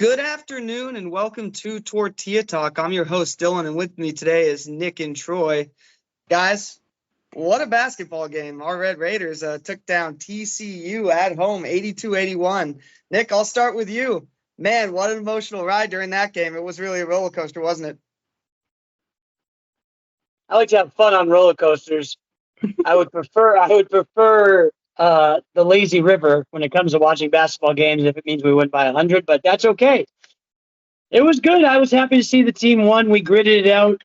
Good afternoon and welcome to Tortilla Talk. I'm your host, Dylan, and with me today is Nick and Troy. Guys, what a basketball game. Our Red Raiders took down TCU at home 82-81. Nick, I'll start with you. Man, what an emotional ride during that game. It was really a roller coaster, wasn't it? I like to have fun on roller coasters. I would prefer the lazy river when it comes to watching basketball games if it means we win by 100, but that's okay. It was good. I was happy to see the team won. We gritted it out.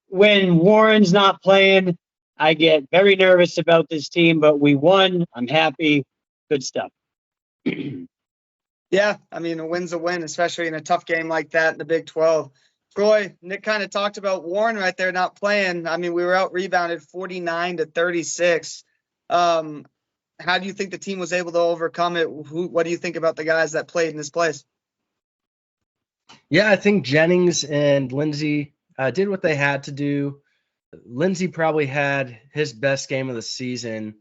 When Warren's not playing, I get very nervous about this team, but we won. I'm happy. Good stuff. Yeah, I mean, a win's a win, especially in a tough game like that in the Big 12. Troy, Nick kind of talked about Warren right there not playing. I mean, we were out rebounded 49-36. How do you think the team was able to overcome it? What do you think about the guys that played in this place? Yeah, I think Jennings and Lindsey did what they had to do. Lindsey probably had his best game of the season.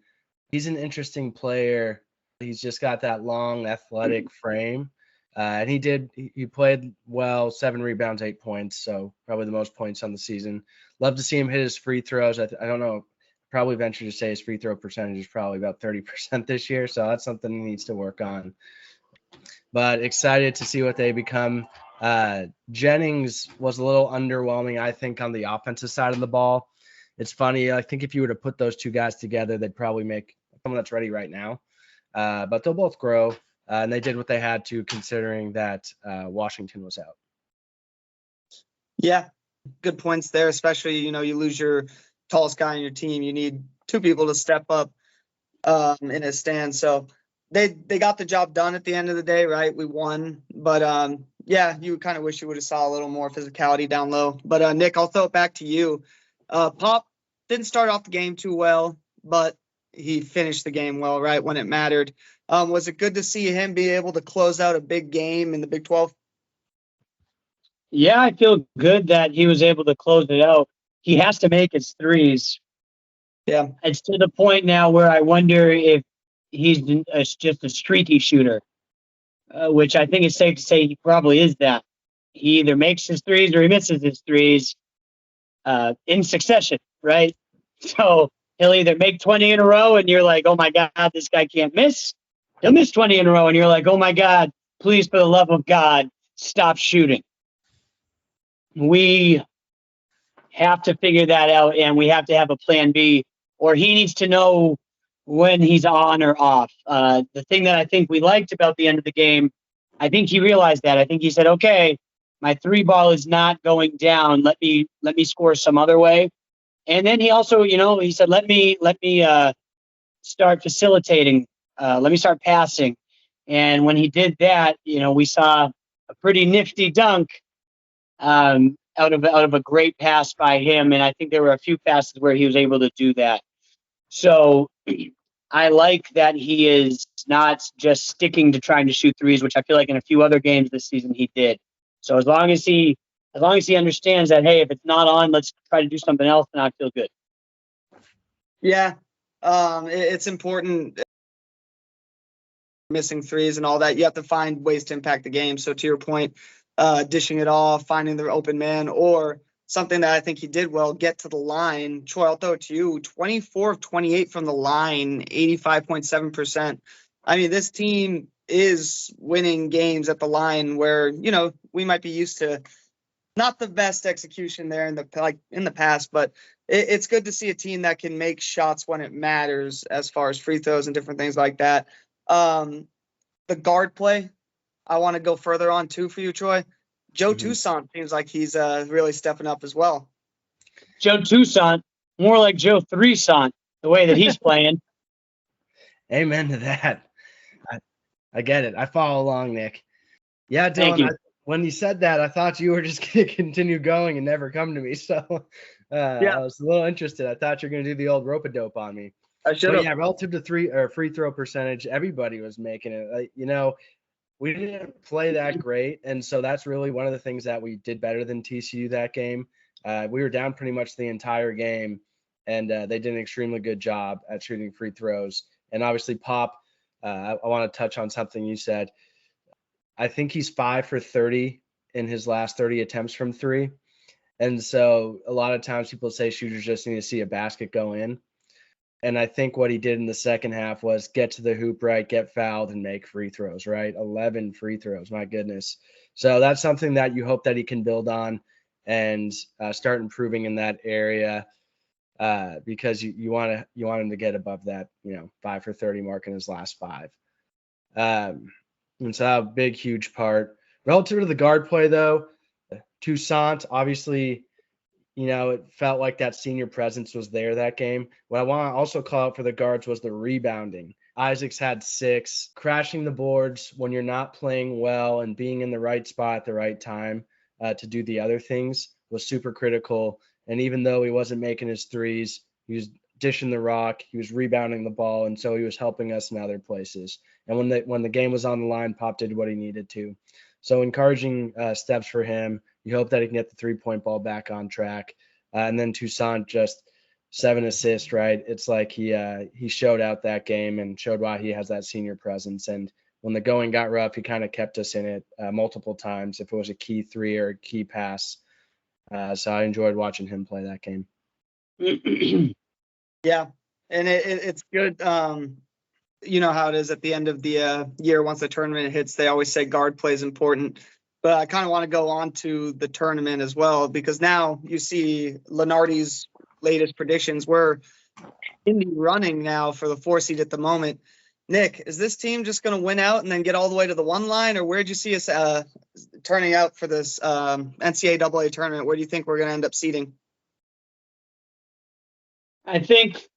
He's an interesting player. He's just got that long, athletic frame. And he played well, 7 rebounds, 8 points, so probably the most points on the season. Love to see him hit his free throws. I don't know, probably venture to say his free throw percentage is probably about 30% this year, so that's something he needs to work on. But excited to see what they become. Jennings was a little underwhelming, I think, on the offensive side of the ball. It's funny. I think if you were to put those two guys together, they'd probably make someone that's ready right now. But they'll both grow, and they did what they had to, considering that Washington was out. Yeah, good points there, especially, you lose your tallest guy on your team. You need 2 people to step up in a stand. So they got the job done at the end of the day, right? We won. But, yeah, you kind of wish you would have saw a little more physicality down low. But, Nick, I'll throw it back to you. Pop didn't start off the game too well, but he finished the game well, right, when it mattered. Was it good to see him be able to close out a big game in the Big 12? Yeah, I feel good that he was able to close it out. He has to make his threes. Yeah. It's to the point now where I wonder if he's just a streaky shooter, which I think it's safe to say he probably is that. He either makes his threes or he misses his threes in succession, right? So he'll either make 20 in a row and you're like, oh my God, this guy can't miss. He'll miss 20 in a row and you're like, oh my God, please, for the love of God, stop shooting. We have to figure that out, and we have to have a plan B, or he needs to know when he's on or off. The thing that I think we liked about the end of the game, I think he realized that. I think he said, okay, my 3 ball is not going down. Let me score some other way. And then he also, he said, let me start facilitating. Let me start passing. And when he did that, we saw a pretty nifty dunk out of a great pass by him. And I think there were a few passes where he was able to do that. So I like that he is not just sticking to trying to shoot threes, which I feel like in a few other games this season he did. So as long as he understands that, hey, if it's not on, let's try to do something else, then I feel good. Yeah, it's important. Missing threes and all that, you have to find ways to impact the game. So to your point, dishing it off, finding the open man, or something that I think he did well, get to the line. Troy, I'll throw it to you. 24 of 28 from the line, 85.7%. I mean, this team is winning games at the line where, we might be used to not the best execution there in the past, but it's good to see a team that can make shots when it matters as far as free throws and different things like that. The guard play, I want to go further on too for you, Troy. Joe Toussaint seems like he's really stepping up as well. Joe Toussaint, more like Joe Threesaunt, the way that he's playing. Amen to that. I get it. I follow along, Nick. Yeah, Dylan, when you said that, I thought you were just going to continue going and never come to me. So I was a little interested. I thought you were going to do the old rope-a-dope on me. I should have. Yeah, relative to free throw percentage, everybody was making it. We didn't play that great, and so that's really one of the things that we did better than TCU that game. We were down pretty much the entire game, and they did an extremely good job at shooting free throws. And obviously, Pop, I want to touch on something you said. I think he's 5 for 30 in his last 30 attempts from three. And so a lot of times people say shooters just need to see a basket go in. And I think what he did in the second half was get to the hoop right, get fouled, and make free throws, right? 11 free throws, my goodness. So that's something that you hope that he can build on and start improving in that area because you want him to get above that, 5 for 30 mark in his last five. And so that a big, huge part. Relative to the guard play, though, Toussaint, obviously, it felt like that senior presence was there that game. What I want to also call out for the guards was the rebounding. Isaacs had 6. Crashing the boards when you're not playing well and being in the right spot at the right time to do the other things was super critical. And even though he wasn't making his threes, he was dishing the rock, he was rebounding the ball, and so he was helping us in other places. And when the game was on the line, Pop did what he needed to. So encouraging steps for him. You hope that he can get the three-point ball back on track. And then Toussaint just 7 assists, right? It's like he showed out that game and showed why he has that senior presence. And when the going got rough, he kind of kept us in it multiple times if it was a key three or a key pass. So I enjoyed watching him play that game. Yeah, and it's good. You know how it is at the end of the year, once the tournament hits, they always say guard play is important. But I kind of want to go on to the tournament as well, because now you see Lenardi's latest predictions. We're in the running now for the 4 seed at the moment. Nick, is this team just going to win out and then get all the way to the 1 line, or where'd you see us turning out for this NCAA tournament? Where do you think we're going to end up seeding? I think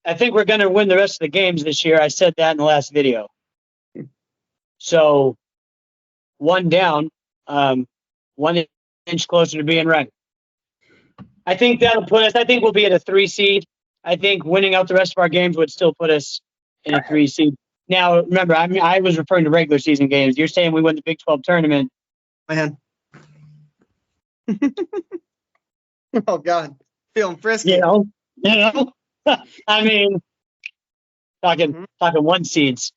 we're going to win the rest of the games this year. I said that in the last video. So 1 down, 1 inch closer to being right. I think that'll put us. I think we'll be at a 3 seed. I think winning out the rest of our games would still put us in a 3 seed. Now, remember, I was referring to regular season games. You're saying we win the Big 12 tournament. Man. Oh, God. Feeling frisky. I mean, talking 1 seeds.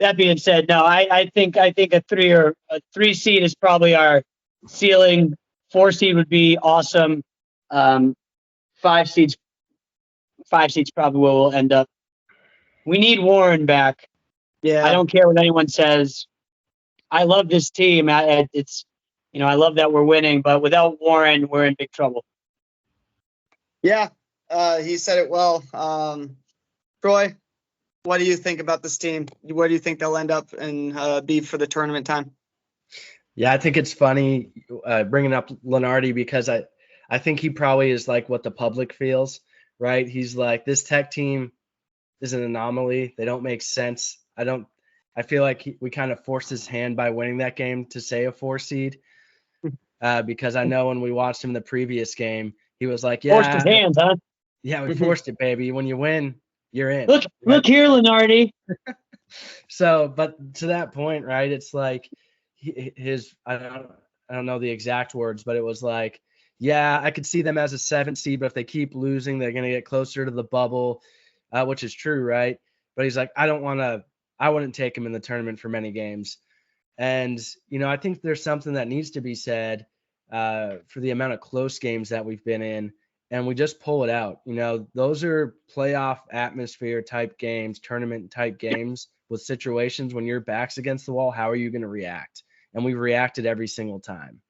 That being said, no, I think a 3 seed is probably our ceiling. 4 seed would be awesome. 5 seeds probably where we'll end up. We need Warren back. Yeah. I don't care what anyone says. I love this team. It's I love that we're winning, but without Warren, we're in big trouble. Yeah, he said it well. Troy, what do you think about this team? Where do you think they'll end up and be for the tournament time? Yeah, I think it's funny bringing up Lenardi because I think he probably is like what the public feels, right? He's like, this Tech team is an anomaly. They don't make sense. I feel like we kind of forced his hand by winning that game to say a 4 seed because I know when we watched him in the previous game, he was like, yeah. Forced his hands, huh? Yeah, we forced it, baby. When you win, you're in. Look here, Lenardi. So, but to that point, right, it's like I don't know the exact words, but it was like, yeah, I could see them as a 7 seed, but if they keep losing, they're going to get closer to the bubble, which is true, right? But he's like, I wouldn't take him in the tournament for many games. And, I think there's something that needs to be said for the amount of close games that we've been in, and we just pull it out. Those are playoff atmosphere type games, tournament type games with situations when your back's against the wall. How are you going to react? And we've reacted every single time.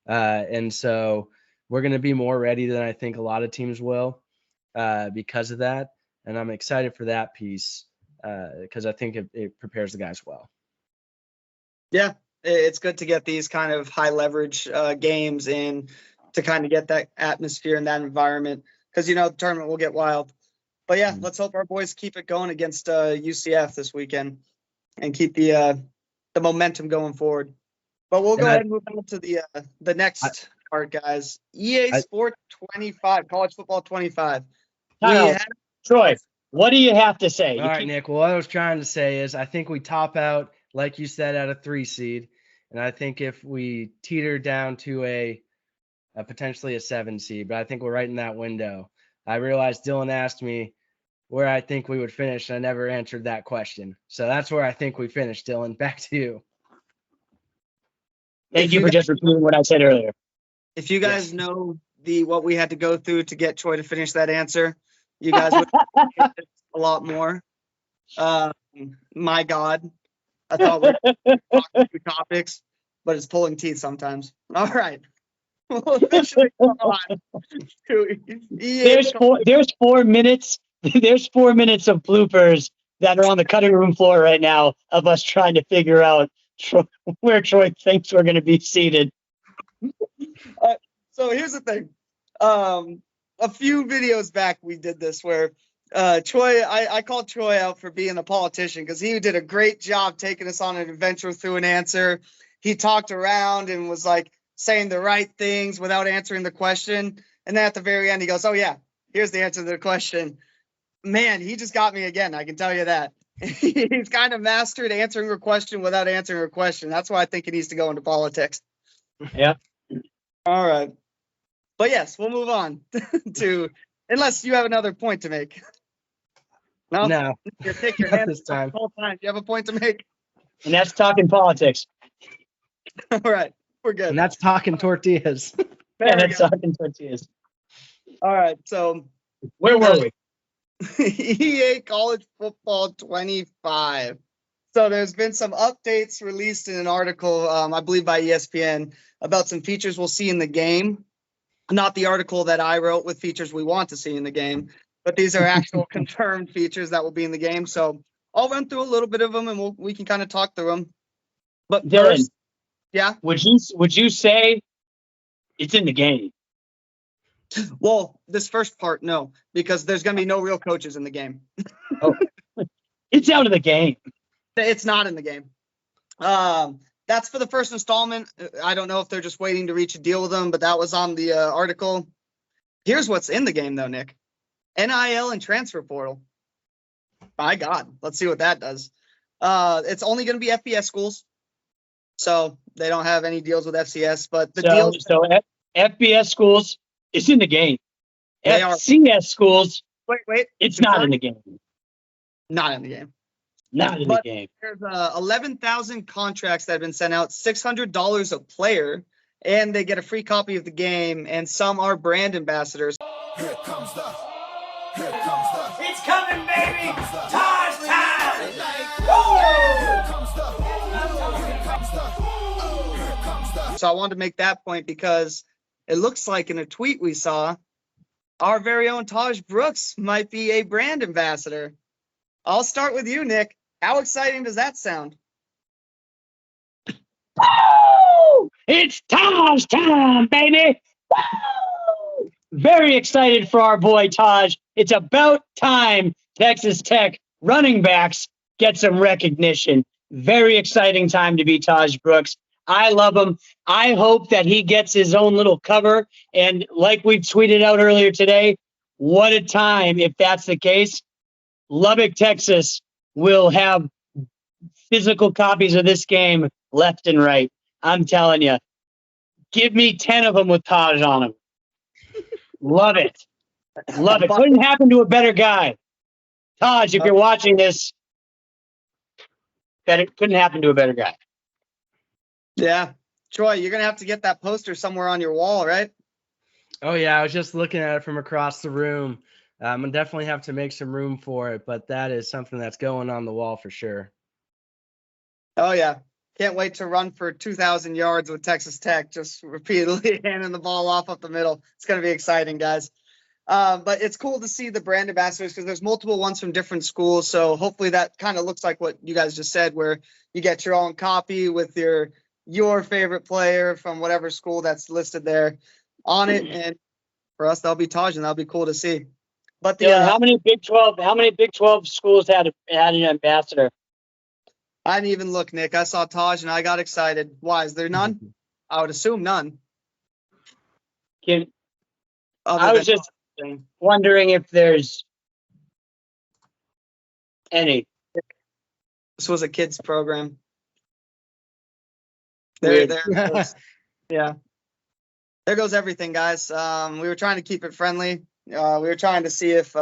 And so we're going to be more ready than I think a lot of teams will because of that. And I'm excited for that piece because I think it prepares the guys well. Yeah, it's good to get these kind of high leverage games in to kind of get that atmosphere and that environment because, the tournament will get wild. But, yeah, let's hope our boys keep it going against UCF this weekend and keep the momentum going forward. But we'll go ahead and move on to the next part, guys. EA Sport 25, College Football 25. Troy, what do you have to say? All right, Nick. Well, what I was trying to say is I think we top out, like you said, at a 3 seed. And I think if we teeter down to a potentially a 7 seed, but I think we're right in that window. I realized Dylan asked me where I think we would finish. I never answered that question. So that's where I think we finished, Dylan. Back to you. Thank you for just repeating what I said earlier. If you guys know what we had to go through to get Troy to finish that answer, you guys would get this a lot more. My God, I thought we were talking two topics, but it's pulling teeth sometimes. All right. We'll officially go on to there's 4 minutes. There's 4 minutes of bloopers that are on the cutting room floor right now of us trying to figure out where Troy thinks we're going to be seated. So here's the thing. A few videos back, we did this where Troy, I called Troy out for being a politician because he did a great job taking us on an adventure through an answer. He talked around and was like saying the right things without answering the question. And then at the very end, he goes, "Oh, yeah, here's the answer to the question." Man, he just got me again. I can tell you that. He's kind of mastered answering a question without answering a question. That's why I think he needs to go into politics. Yeah. All right. But yes, we'll move on to, unless you have another point to make. No. You take your hand this time. the whole time. You have a point to make? And that's talking politics. All right. We're good. And that's talking tortillas. Yeah, that's talking tortillas. All right. So where were we? EA College Football 25. So there's been some updates released in an article, I believe by ESPN, about some features we'll see in the game. Not the article that I wrote with features we want to see in the game, but these are actual confirmed features that will be in the game. So I'll run through a little bit of them and we can kind of talk through them. But Dylan, first, yeah. Would you say it's in the game? Well, this first part, no, because there's going to be no real coaches in the game. Oh, it's out of the game. It's not in the game. That's for the first installment. I don't know if they're just waiting to reach a deal with them, but that was on the article. Here's what's in the game, though, Nick. NIL and transfer portal. My God, let's see what that does. It's only going to be FBS schools, so they don't have any deals with FCS. But the deals. So FBS schools is in the game. FCS schools. Wait. It's not in the game. Not in the game. Not in the game. There's 11,000 contracts that have been sent out, $600 a player, and they get a free copy of the game, and some are brand ambassadors. Here comes the, it's coming, baby! TAHJ time! So I wanted to make that point because it looks like in a tweet we saw, our very own TAHJ Brooks might be a brand ambassador. I'll start with you, Nick. How exciting does that sound? Woo! It's TAHJ time, baby! Woo! Very excited for our boy TAHJ. It's about time Texas Tech running backs get some recognition. Very exciting time to be TAHJ Brooks. I love him. I hope that he gets his own little cover. And like we tweeted out earlier today, what a time if that's the case. Lubbock, Texas will have physical copies of this game left and right. I'm telling you, give me 10 of them with TAHJ on them. Love it. Love it. Couldn't happen to a better guy. TAHJ, if you're watching this, couldn't happen to a better guy. Yeah. Troy, you're going to have to get that poster somewhere on your wall, right? Oh, yeah. I was just looking at it from across the room. I'm going to definitely have to make some room for it, but that is something that's going on the wall for sure. Oh, yeah. Can't wait to run for 2,000 yards with Texas Tech, just repeatedly handing the ball off up the middle. It's going to be exciting, guys. But it's cool to see the brand ambassadors because there's multiple ones from different schools. So hopefully that kind of looks like what you guys just said, where you get your own copy with your favorite player from whatever school that's listed there on it. And for us, that'll be TAHJ, and that'll be cool to see. But how many Big 12 schools had an ambassador? I didn't even look, Nick. I saw TAHJ and I got excited. Why? Is there none? I would assume none. I was just wondering if there's any. This was a kids program. There goes, yeah. There goes everything, guys. We were trying to keep it friendly. We were trying to see if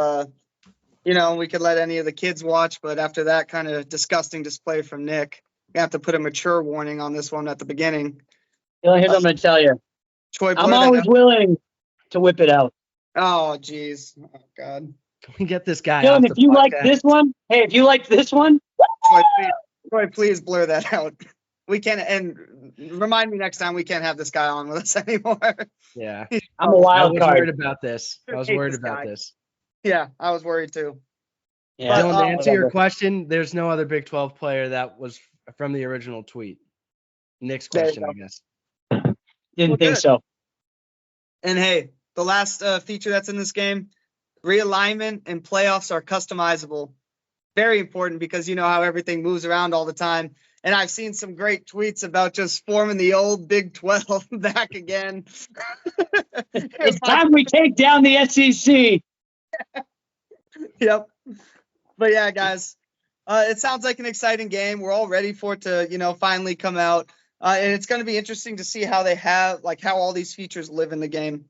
You know, we could let any of the kids watch, but after that kind of disgusting display from Nick, we have to put a mature warning on this one at the beginning. Here's what I'm going to tell you. Troy, I'm blur that always out. willing to whip it out. Oh, geez. Oh, God. Can we get this guy Dylan, off if the you like podcast? this one, hey, if you like this one, Troy, please blur that out. We can't, and remind me next time we can't have this guy on with us anymore. Yeah. I'm a I wild was card. worried about this. I was Hate worried this about guy. this. Yeah, I was worried too. Yeah, Dylan, to answer your whatever. question, there's no other Big 12 player that was from the original tweet. Next There you question, go. I guess. Didn't Well, think good. so. And hey, the last feature that's in this game, realignment and playoffs are customizable. Very important because you know how everything moves around all the time. And I've seen some great tweets about just forming the old Big 12 back again. It's time we take down the SEC. Yep. But yeah, guys, it sounds like an exciting game. We're all ready for it to, you know, finally come out. And it's going to be interesting to see how they have, like, how all these features live in the game.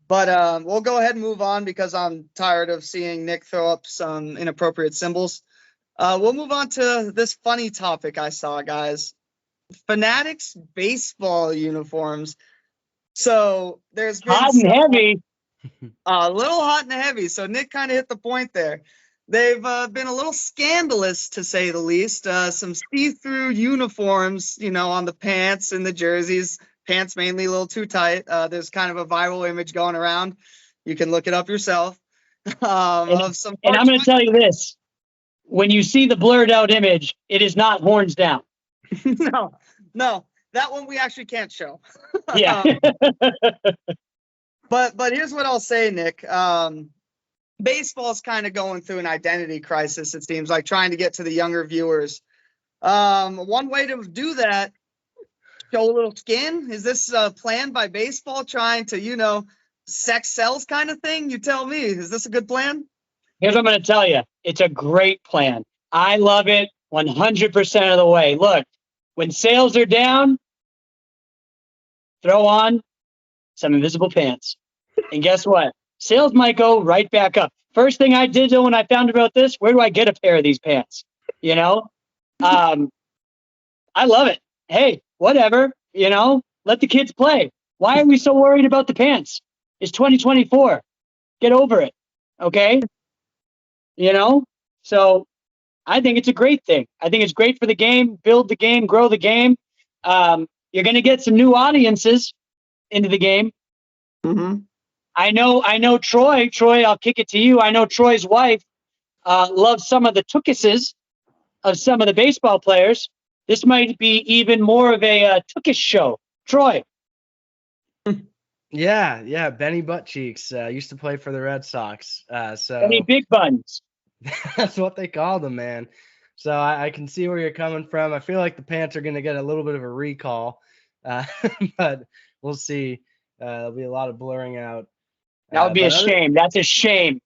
But we'll go ahead and move on because I'm tired of seeing Nick throw up some inappropriate symbols. We'll move on to this funny topic I saw, guys. Fanatics baseball uniforms. So there's been Hot and heavy. a little hot and heavy. So Nick kind of hit the point there. They've been a little scandalous, to say the least. Some see-through uniforms, you know, on the pants and the jerseys. Pants mainly a little too tight. There's kind of a viral image going around. You can look it up yourself. Of some. And I'm going to tell you this. When you see the blurred out image, it is not horns down. No, that one we actually can't show. Yeah. But here's what I'll say, Nick. Baseball's kind of going through an identity crisis, it seems like, trying to get to the younger viewers. One way to do that, show a little skin. Is this planned by baseball trying to, you know, sex sells kind of thing? You tell me. Is this a good plan? Here's what I'm going to tell you. It's a great plan. I love it 100% of the way. Look, when sales are down, throw on some invisible pants. And guess what? Sales might go right back up. First thing I did, though, when I found about this, where do I get a pair of these pants? You know? I love it. Hey, whatever, you know? Let the kids play. Why are we so worried about the pants? It's 2024. Get over it. Okay? You know? So I think it's a great thing. I think it's great for the game, build the game, grow the game. You're going to get some new audiences into the game. Mm-hmm. I know Troy. Troy, I'll kick it to you. I know Troy's wife loves some of the tookuses of some of the baseball players. This might be even more of a tookish show. Troy. Yeah, Benny Buttcheeks used to play for the Red Sox. So Any big buns? that's what they called him, man. So I can see where you're coming from. I feel like the pants are going to get a little bit of a recall, but we'll see. There'll be a lot of blurring out. That would be a shame. That's a shame.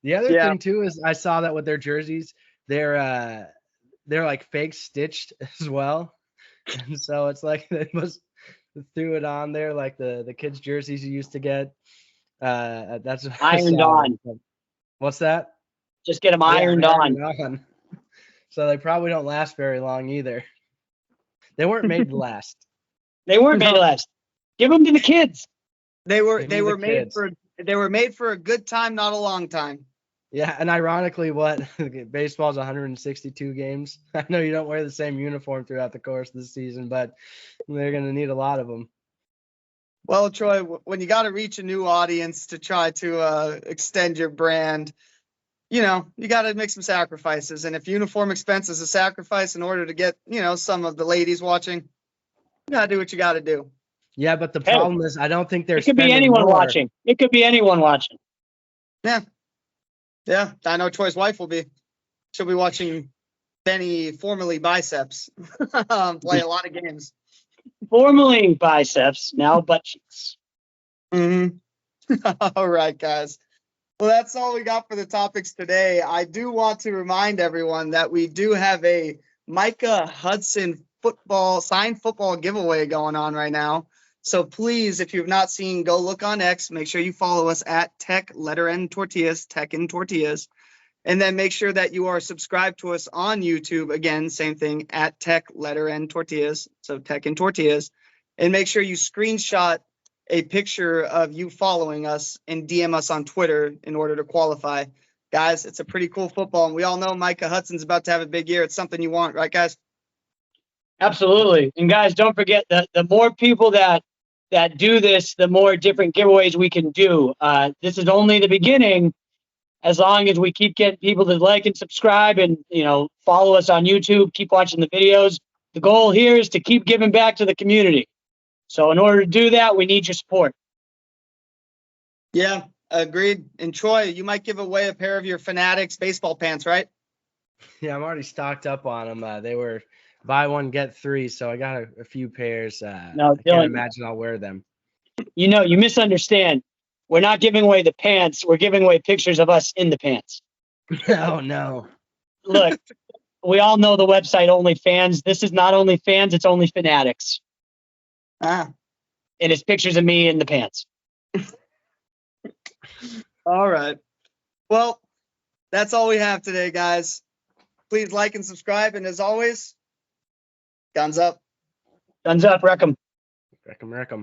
The other thing too is I saw that with their jerseys, they're like fake stitched as well, and so it's like they must threw it on there like the kids' jerseys you used to get. That's what I Ironed saw. on. What's that? Just get them ironed on. So they probably don't last very long either. They weren't made to last. They weren't made to last. Give them to the kids. They were the made for a good time, not a long time. Yeah, and ironically, baseball's 162 games. I know you don't wear the same uniform throughout the course of the season, but they're going to need a lot of them. Well, Troy, when you got to reach a new audience to try to extend your brand, you know, you got to make some sacrifices. And if uniform expense is a sacrifice in order to get, you know, some of the ladies watching, you got to do what you got to do. Yeah, but the problem is I don't think they're It could be spending anyone more. watching. It could be anyone watching. Yeah, I know Troy's wife will be. She'll be watching Benny, formerly Biceps, play a lot of games. Formerly biceps, now butt cheeks. Mm-hmm. All right, guys. Well, that's all we got for the topics today. I do want to remind everyone that we do have a Micah Hudson signed football giveaway going on right now. So please, if you've not seen, go look on X. Make sure you follow us at Tortillas, Tech and Tortillas. And then make sure that you are subscribed to us on YouTube. Again, same thing, at Tortillas. So Tech and Tortillas. And make sure you screenshot a picture of you following us and DM us on Twitter in order to qualify. Guys, it's a pretty cool football. And we all know Micah Hudson's about to have a big year. It's something you want, right, guys? Absolutely. And guys, don't forget that the more people that do this, the more different giveaways we can do. This is only the beginning. As long as we keep getting people to like and subscribe and, follow us on YouTube, keep watching the videos. The goal here is to keep giving back to the community. So in order to do that, we need your support. Yeah, agreed. And Troy, you might give away a pair of your Fanatics baseball pants, right? Yeah, I'm already stocked up on them. They were buy one, get three. So I got a few pairs. No, I Dylan, can't imagine I'll wear them. You misunderstand. We're not giving away the pants. We're giving away pictures of us in the pants. Oh, no. Look, we all know the website OnlyFans. This is not OnlyFans. It's Only Fanatics. Ah. And it's pictures of me in the pants. All right. Well, that's all we have today, guys. Please like and subscribe. And as always, guns up. Guns up, wreck 'em. Wreck 'em, wreck 'em.